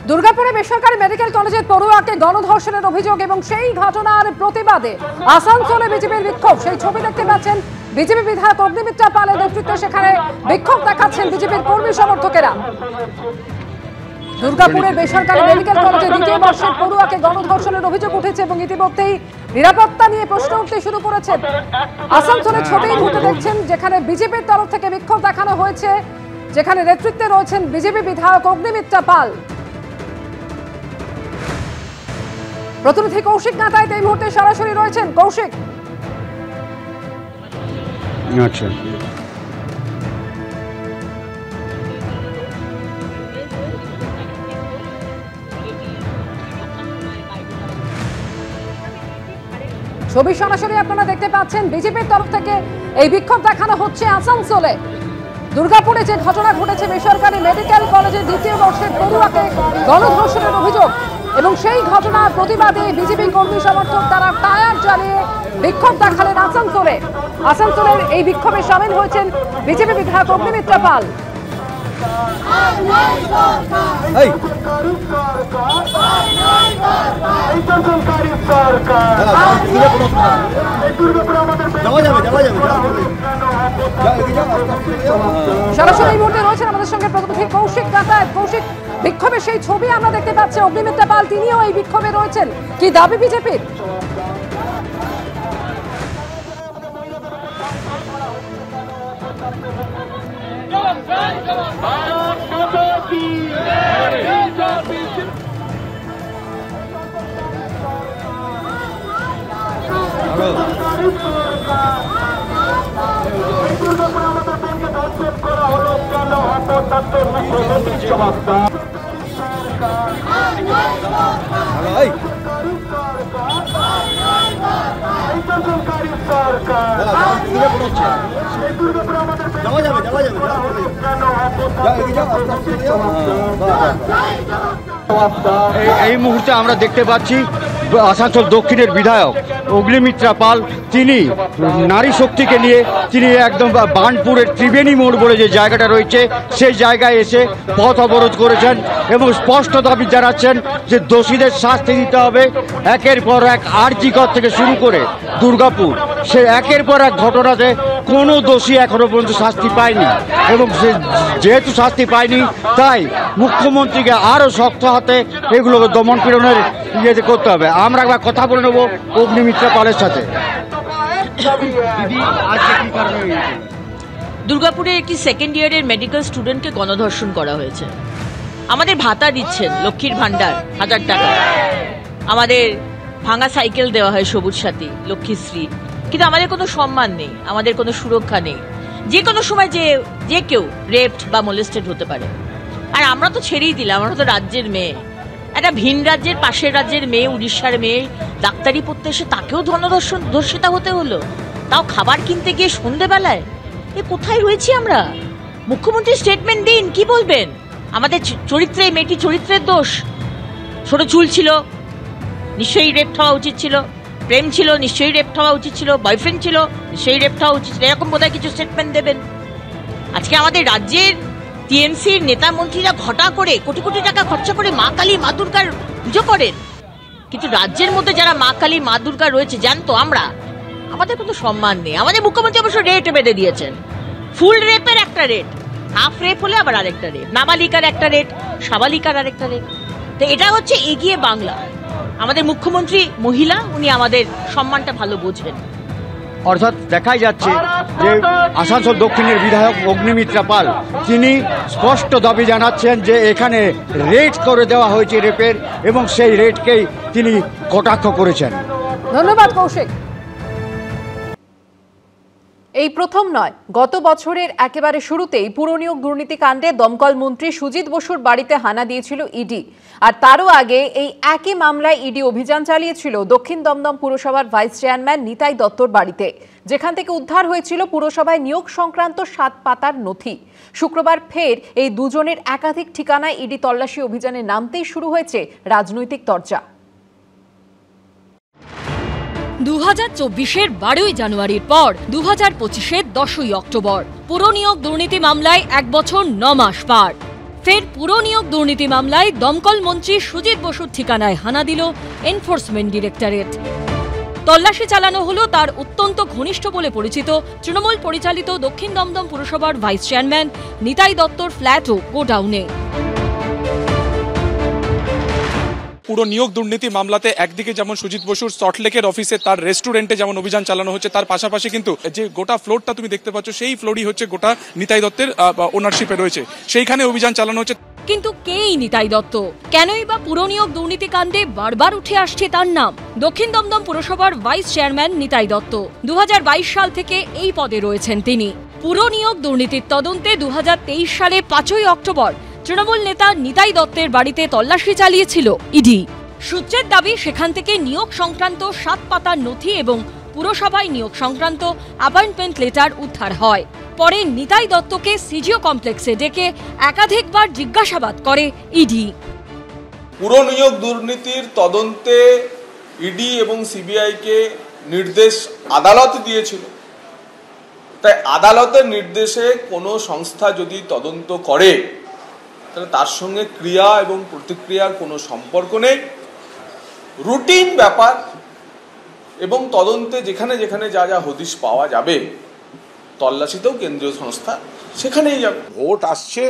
দুর্গাপুরে বেসরকারি মেডিকেল কলেজের পড়ুয়াকে গণধর্ষণের অভিযোগ এবং সেই ঘটনার প্রতিবাদে আসানসোলে বিজেপির বিক্ষোভ। সেই ছবি দেখতে পাচ্ছেন। বিজেপি বিধায়ক অগ্নিমিত্রা পালের নেতৃত্বে সেখানে বিক্ষোভ দেখাচ্ছেন বিজেপির কর্মী সমর্থকেরা। দুর্গাপুরের বেসরকারি মেডিকেল কলেজের দ্বিতীয় বর্ষের পড়ুয়াকে গণধর্ষণের অভিযোগ উঠেছে এবং ইতিমধ্যেই নিরাপত্তা নিয়ে প্রশ্ন উঠতে শুরু করেছে। আসানসোলের ছবি ঘুরতে দেখছেন, যেখানে বিজেপির তরফ থেকে বিক্ষোভ দেখানো হয়েছে, যেখানে নেতৃত্বে রয়েছেন বিজেপি বিধায়ক অগ্নিমিত্রা পাল। প্রতিনিধি কৌশিক নাতাইত এই মুহূর্তে সরাসরি রয়েছেন। কৌশিক, আচ্ছা, ছবি সরাসরি আপনারা দেখতে পাচ্ছেন। বিজেপির তরফ থেকে এই বিক্ষোভ দেখানো হচ্ছে আসানসোলে। দুর্গাপুরে যে ঘটনা ঘটেছে, বেসরকারি মেডিকেল কলেজের দ্বিতীয় বর্ষের পড়ুয়াকে গণধর্ষণের অভিযোগ এবং সেই ঘটনার প্রতিবাদে বিজেপি কর্মী সমর্থক তারা টায়ার জ্বালিয়ে বিক্ষোভ দেখালেন আসানসোলে। আসানসোলের এই বিক্ষোভে সামিল হয়েছেন বিজেপি বিধায়ক অগ্নিমিত্রা পাল। সরাসরি এই মুহূর্তে রয়েছেন আমাদের সঙ্গে প্রতিনিধি কৌশিক নাতাইত। কৌশিক, বিক্ষোভের সেই ছবি আমরা দেখতে পাচ্ছি। অগ্নিমিত্রা পাল তিনিও এই বিক্ষোভে রয়েছেন। কি দাবি বিজেপির? এই মুহূর্তে আমরা দেখতে পাচ্ছি আসানসোল দক্ষিণের বিধায়ক অগ্নিমিত্রা পাল, তিনি নারী শক্তিকে নিয়ে তিনি একদম বার্নপুরের ত্রিবেণী মোড় বলে যে জায়গাটা রয়েছে সেই জায়গায় এসে পথ অবরোধ করেছেন এবং স্পষ্ট দাবি জানাচ্ছেন যে দোষীদের শাস্তি দিতে হবে। একের পর এক আরজিকর থেকে শুরু করে দুর্গাপুর, সে একের পর এক ঘটনাতে কোনো দোষী এখনো পর্যন্ত শাস্তি পায়নি এবং সে যেহেতু শাস্তি পায়নি তাই মুখ্যমন্ত্রীকে আরও শক্ত হাতে এগুলোকে দমন পীড়নের ইয়েতে করতে হবে। আমরা একবার কথা বলে নেব অগ্নিমিত্রা পালের সাথে। দুর্গাপুরে একটি সেকেন্ড ইয়ারের মেডিকেল স্টুডেন্টকে গণধর্ষণ করা হয়েছে। আমাদের ভাতা দিচ্ছেন লক্ষ্মীর ভান্ডার 1000 টাকা, আমাদের ভাঙা সাইকেল দেওয়া হয় সবুজ সাথী, লক্ষ্মীশ্রী, কিন্তু আমাদের কোনো সম্মান নেই, আমাদের কোনো সুরক্ষা নেই। যে কোনো সময় যে কেউ রেপড বা মোলেস্টেড হতে পারে। আর আমরা তো ছেড়েই দিলাম, আমরা তো রাজ্যের মেয়ে, একটা ভিন রাজ্যের পাশের রাজ্যের মেয়ে, উড়িষ্যার মেয়ে ডাক্তারি পড়তে এসে তাকেও ধর্ষিতা হতে হলো, তাও খাবার কিনতে গিয়ে সন্ধেবেলায়। এ কোথায় রয়েছি আমরা? মুখ্যমন্ত্রী স্টেটমেন্ট দিন, কি বলবেন? আমাদের চরিত্রে, এই মেয়েটি চরিত্রের দোষ। ছোট চুল ছিল, নিশ্চয়ই রেপ হওয়া উচিত ছিল, প্রেম ছিল, নিশ্চয়ই রেপ হওয়া উচিত ছিল, বয়ফ্রেন্ড ছিল, নিশ্চয়ই রেপ হওয়া উচিত ছিল, এরকম বোধহয় কিছু স্টেটমেন্ট দেবেন। আজকে আমাদের রাজ্যের টিএমসির নেতা মন্ত্রীরা ঘটা করে কোটি কোটি টাকা খরচা করে মা কালী মা দুর্গার পুজো করেন, কিন্তু রাজ্যের মধ্যে যারা মা কালী মা দুর্গা রয়েছে জানতো আমরা, আমাদের কোনো সম্মান নেই। আমাদের মুখ্যমন্ত্রী অবশ্য রেট বেঁধে দিয়েছেন। ফুল রেপের একটা রেট, হাফ রেপ হলে আবার আরেকটা রেট, নাবালিকার একটা রেট, সাবালিকার আরেকটা রেট। তো এটা হচ্ছে এগিয়ে বাংলা। আমাদের মুখ্যমন্ত্রী মহিলা, উনি আমাদের সম্মানটা ভালো বোঝেন। অর্থাৎ দেখাই যাচ্ছে যে আসানসোল দক্ষিণের বিধায়ক অগ্নিমিত্রা পাল তিনি স্পষ্ট দাবি জানাচ্ছেন যে এখানে রেট করে দেওয়া হয়েছে রেপের এবং সেই রেটকেই তিনি কটাক্ষ করেছেন। ধন্যবাদ কৌশিক। এই প্রথম নয়, গত বছরের একেবারে শুরুতেই পুরনিয়োগ দুর্নীতি কাণ্ডে দমকল মন্ত্রী সুজিত বসুর বাড়িতে হানা দিয়েছিল ইডি। আর তারও আগে এই একই মামলায় ইডি অভিযান চালিয়েছিল দক্ষিণ দমদম পুরসভার ভাইস চেয়ারম্যান নিতাই দত্তর বাড়িতে, যেখান থেকে উদ্ধার হয়েছিল পুরসভায় নিয়োগ সংক্রান্ত 7 পাতার নথি। শুক্রবার ফের এই দুজনের একাধিক ঠিকানায় ইডি তল্লাশি অভিযানে নামতেই শুরু হয়েছে রাজনৈতিক চর্চা। 2024-এর 12ই জানুয়ারির পর 2025-এর 10ই অক্টোবর পুরনিয়োগ দুর্নীতি মামলায় 1 বছর 9 মাস পার। ফের পুরো নিয়োগ দুর্নীতি মামলায় দমকল মন্ত্রী সুজিত বসুর ঠিকানায় হানা দিল এনফোর্সমেন্ট ডিরেক্টরেট। তল্লাশি চালানো হলো তার অত্যন্ত ঘনিষ্ঠ বলে পরিচিত তৃণমূল পরিচালিত দক্ষিণ দমদম পুরসভার ভাইস চেয়ারম্যান নিতাই দত্তর ফ্ল্যাট ও গোডাউনে। পুরো নিয়োগ দুর্নীতি মামলাতে একদিকে যেমন সুজিত বসুর সল্টলেকের অফিসে তার রেস্টুরেন্টে যেমন অভিযান চালানো হচ্ছে, তার পাশাপাশি কিন্তু যে গোটা ফ্লোরটা তুমি দেখতে পাচ্ছ সেই ফ্লোরই হচ্ছে গোটা নিতাই দত্তের ওনারশিপে রয়েছে, সেইখানে অভিযান চালানো হচ্ছে। কিন্তু কে এই নিতাই দত্ত? কেনই বা পুরো নিয়োগ দুর্নীতি কাণ্ডে বারবার উঠে আসছে তার নাম? দক্ষিণ দমদম পুরসভার ভাইস চেয়ারম্যান নিতাই দত্ত 2022 সাল থেকে এই পদে রয়েছেন তিনি। পুরো নিয়োগ দুর্নীতির তদন্তে 2023 সালে 5ই অক্টোবর তৃণমূল নেতা নিতাই দত্তের বাড়িতে তল্লাশি চালিয়েছিল ইডি। সূত্রের দাবি সেখান থেকে নিয়োগ সংক্রান্ত 7 পাতার নথি এবং পুরসভায় নিয়োগ সংক্রান্ত অ্যাপয়েন্টমেন্ট লেটার উদ্ধার হয়। পরে নিতাই দত্তকে সিজিও কমপ্লেক্সে ডেকে একাধিকবার জিজ্ঞাসাবাদ করে ইডি। পুরো নিয়োগ দুর্নীতির তদন্তে ইডি এবং সিবিআইকে নির্দেশ আদালত দিয়েছিল, তাই আদালতের নির্দেশে কোনো সংস্থা যদি তদন্ত করে তাহলে তার সঙ্গে ক্রিয়া এবং প্রতিক্রিয়ার কোনো সম্পর্ক নেই। রুটিন ব্যাপার এবং তদন্তে যেখানে যেখানে যা যা হদিশ পাওয়া যাবে তল্লাশিতেও কেন্দ্রীয় সংস্থা সেখানেই যাবে। ভোট আসছে,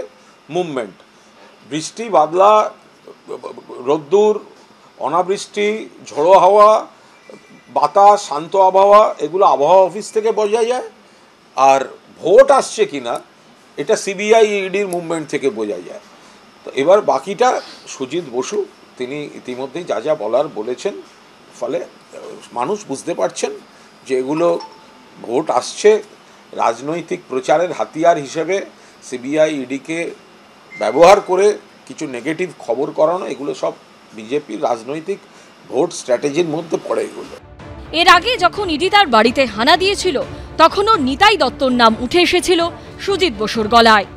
মুভমেন্ট, বৃষ্টি বাদলা, রোদ্দুর, অনাবৃষ্টি, ঝোড়ো হাওয়া, বাতাস, শান্ত আবহাওয়া, এগুলো আবহাওয়া অফিস থেকে বোঝা যায়। আর ভোট আসছে কিনা এটা সিবিআই ইডির মুভমেন্ট থেকে বোঝা যায়। তো এবার বাকিটা সুজিত বসু তিনি ইতিমধ্যেই যা যা বলার বলেছেন, ফলে মানুষ বুঝতে পারছেন যে এগুলো ভোট আসছে রাজনৈতিক প্রচারের হাতিয়ার হিসেবে সিবিআই ইডিকে ব্যবহার করে কিছু নেগেটিভ খবর করানো, এগুলো সব বিজেপির রাজনৈতিক ভোট স্ট্র্যাটেজির মধ্যে পড়ে এগুলো। এর আগে যখন ইডি তার বাড়িতে হানা দিয়েছিল তখনও নিতাই দত্তর নাম উঠে এসেছিল সুজিত বসুর গলায়।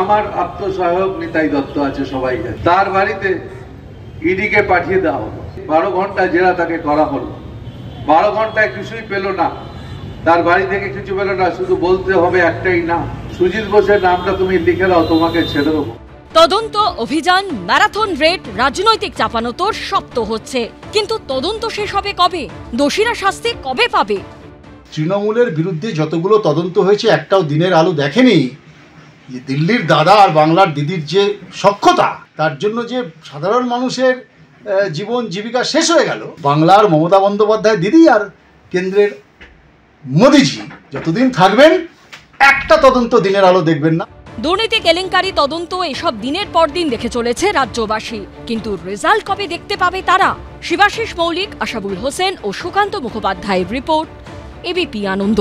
আমার আত্মসহায়ক নিতাই দত্ত আছে, সবাই জানে। তার বাড়িতে ইডিকে পাঠিয়ে দেওয়া হলো, 12 ঘন্টা জেরা তাকে করা হলো। 12 ঘন্টায় কিছুই পেল না, তার বাড়ি থেকে কিছু পেল না, শুধু বলতে হবে একটাই নাম, সুজিত বোসের নামটা তুমি লিখে দাও, তোমাকে ছেড়ে দেবো। তদন্ত অভিযান, ম্যারাথন রেড, রাজনৈতিক চাপানোতর সব তো হচ্ছে, কিন্তু তদন্ত শেষ হবে কবে? দোষীরা শাস্তি কবে পাবে? তৃণমূলের বিরুদ্ধে যতগুলো তদন্ত হয়েছে একটাও দিনের আলো দেখেনি। দিল্লির দাদা আর বাংলার দিদির যে সখ্যতা, তার জন্য যে সাধারণ মানুষের জীবন জীবিকা শেষ হয়ে গেল। বাংলার মমতা বন্দ্যোপাধ্যায় দিদি আর কেন্দ্রের মোদিজি যতদিন থাকবেন একটা তদন্ত দিনের আলো দেখবেন না। দুর্নীতি কেলেঙ্কারি তদন্ত এসব দিনের পর দিন দেখে চলেছে রাজ্যবাসী, কিন্তু রেজাল্ট কবে দেখতে পাবে তারা? শিবাশিস মৌলিক, আশাবুল হোসেন ও সুকান্ত মুখোপাধ্যায়ের রিপোর্ট, এবিপি আনন্দ।